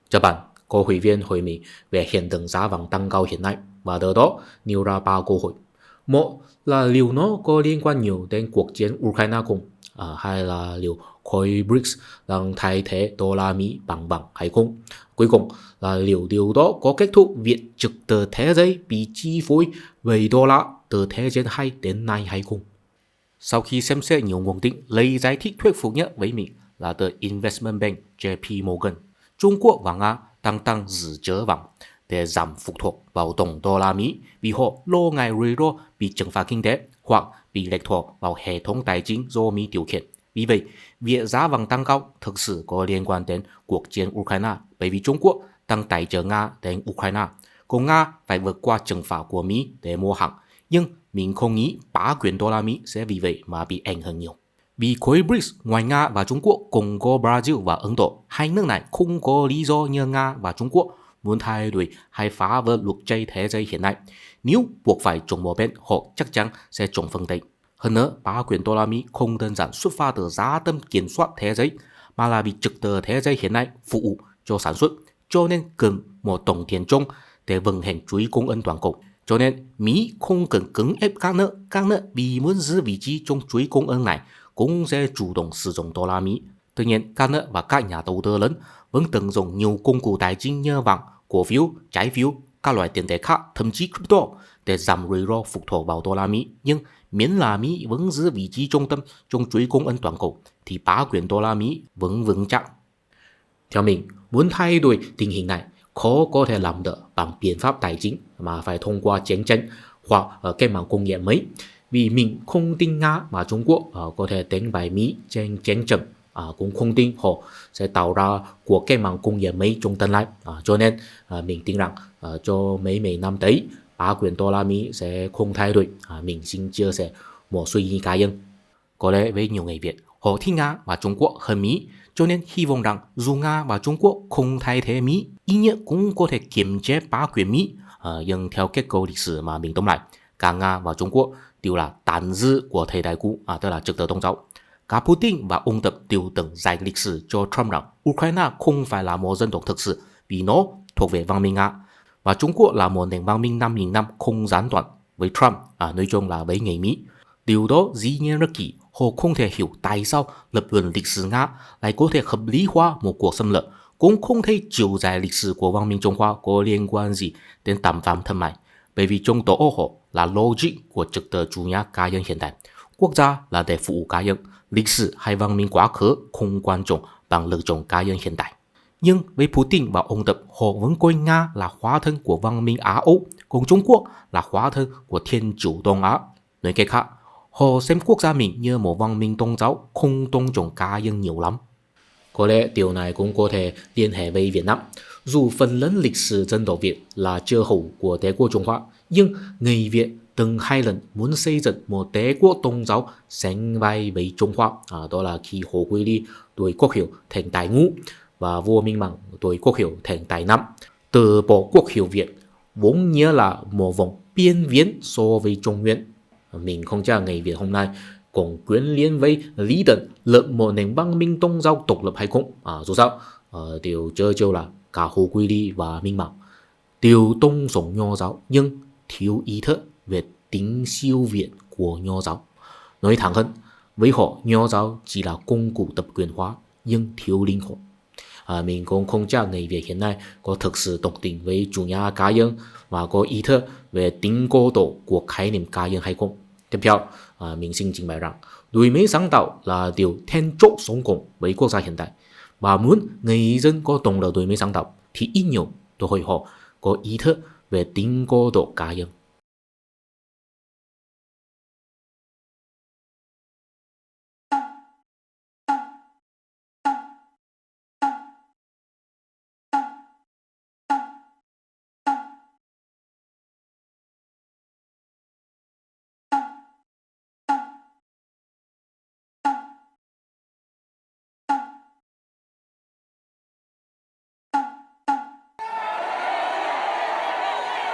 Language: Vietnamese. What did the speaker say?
Cho bạn có hội viên hội Mỹ về hiện tượng giá vàng tăng cao hiện nay và từ đó nêu ra ba câu hỏi. Một là liệu nó có liên quan nhiều đến cuộc chiến Ukraine không? Hai là liệu khối BRICS đang thay thế đô la Mỹ bằng bằng hay không? Cuối cùng là liệu điều đó có kết thúc việc trực tờ thế giới bị chi phối bởi đô la từ thế chiến hay đến nay hay không? Sau khi xem xét nhiều nguồn tin, lấy giải thích thuyết phục nhất với Mỹ là từ Investment Bank JP Morgan. Trung Quốc và Nga đang tăng dự trữ vàng để giảm phụ thuộc vào đồng đô la Mỹ vì họ lo ngại rủi ro bị trừng phạt kinh tế hoặc bị lệ thuộc vào hệ thống tài chính do Mỹ điều khiển. Vì vậy, việc giá vàng tăng cao thực sự có liên quan đến cuộc chiến Ukraine bởi vì Trung Quốc đang tài trợ Nga đến Ukraine, còn Nga phải vượt qua trừng phạt của Mỹ để mua hàng. Nhưng mình không nghĩ bá quyền đô la Mỹ sẽ vì vậy mà bị ảnh hưởng nhiều. Vì khối BRICS ngoài Nga và Trung Quốc cùng có Brazil và Ấn Độ, hai nước này không có lý do như Nga và Trung Quốc muốn thay đổi hay phá vỡ luật chơi thế giới hiện nay. Nếu buộc phải chọn một bên, họ chắc chắn sẽ chọn phương Tây. Hơn nữa, bá quyền đô la Mỹ không đơn giản xuất phát từ giá tâm kiểm soát thế giới, mà là vì trực tự thế giới hiện nay phục vụ cho sản xuất, cho nên cần một tổng tiền chung để vận hành chuỗi cung ứng toàn cầu. Cho nên Mỹ không cần cưỡng ép các nước vì muốn giữ vị trí trong chuỗi cung ứng này cũng sẽ chủ động sử dụng đô la Mỹ. Tuy nhiên, các nước và các nhà đầu tư lớn vẫn tận dụng nhiều công cụ tài chính như vàng, cổ phiếu, trái phiếu, các loại tiền tệ khác, thậm chí crypto để giảm rủi ro phụ thuộc vào đô la Mỹ. Nhưng miễn là Mỹ vẫn giữ vị trí trung tâm trong chuỗi cung ứng toàn cầu thì bá quyền đô la Mỹ vẫn vững chắc. Theo mình, muốn thay đổi tình hình này khó có thể làm được bằng biện pháp tài chính mà phải thông qua chiến tranh hoặc ở cái mảng công nghiệp mới. Vì mình không tin Nga mà Trung Quốc có thể đánh bại Mỹ trên chiến trường, cũng không tin họ sẽ tạo ra của cái mảng công nghiệp mới trong tương lai. Cho nên mình tin rằng cho mấy năm tới bá quyền đô la Mỹ sẽ không thay đổi. Mình xin chia sẻ một suy nghĩ cá nhân. Có lẽ với nhiều người Việt, họ thích Nga và Trung Quốc hơn Mỹ, cho nên hy vọng rằng dù Nga và Trung Quốc không thay thế Mỹ, ít nhất cũng có thể kiềm chế bá quyền Mỹ. Nhưng theo kết cấu lịch sử mà mình tóm lại, cả Nga và Trung Quốc đều là tàn dư của thời đại cũ, tức là trực tự tôn giáo. Cả Putin và ông Tập đều từng giải lịch sử cho Trump rằng Ukraine không phải là một dân tộc thực sự vì nó thuộc về văn minh Nga, và Trung Quốc là một nền văn minh 5.000 năm không gián đoạn với Trump, nói chung là với người Mỹ. Điều đó dĩ nhiên rất kỳ. Họ không thể hiểu tại sao lập luận lịch sử Nga lại có thể hợp lý hóa một cuộc xâm lược, cũng không thể chiều dài lịch sử của văn minh Trung Hoa có liên quan gì đến tầm phạm thương mại, bởi vì trong tổ họ là logic của trật tự chủ nghĩa cá nhân hiện đại. Quốc gia là để phục vụ cá nhân, lịch sử hay văn minh quá khứ không quan trọng bằng lựa chọn cá nhân hiện đại. Nhưng với Putin và ông Tập, họ vẫn coi Nga là hóa thân của văn minh Á Âu, còn Trung Quốc là hóa thân của Thiên Chủ Đông Á. Nói cách khác, họ xem quốc gia mình như một văn minh tôn giáo không tôn trọng cá nhân nhiều lắm. Có lẽ điều này cũng có thể liên hệ với Việt Nam. Dù phần lớn lịch sử dân tộc Việt là chưa hậu của Đế quốc Trung Hoa, nhưng người Việt từng hai lần muốn xây dựng một đế quốc tôn giáo sánh vai với Trung Hoa. Đó là khi Hồ Quý Ly đổi quốc hiệu thành Tài Ngũ và vua Minh Mạng đổi quốc hiệu thành Tài Năm. Từ bỏ quốc hiệu Việt vốn nghĩa là một vùng biên viễn so với Trung Nguyên. Mình không chắc người Việt hôm nay còn quyến liên với lý tưởng lập một nền văn minh tôn giáo độc lập hay không. Dù sao, điều chơi chiêu là cả Hồ Quý Ly và Minh Mạng đều tôn sùng Nho giáo nhưng thiếu ý thức về tính siêu việt của Nho giáo. Nói thẳng hơn, với họ Nho giáo chỉ là công cụ tập quyền hóa nhưng thiếu linh hồn. Mình cũng không chắc người Việt hiện nay có thực sự đồng tình với chủ nghĩa cá nhân và có ý thức về tính cô tổ của khái niệm cá nhân hay không. Tiếp theo, mình xin trình bày rằng đổi mới sáng tạo là điều then chốt sống cùng với quốc gia hiện đại. Và muốn người dân có động lực đổi mới sáng tạo thì ít nhiều tôi hỏi họ có ý thức về tính cô tổ cá nhân.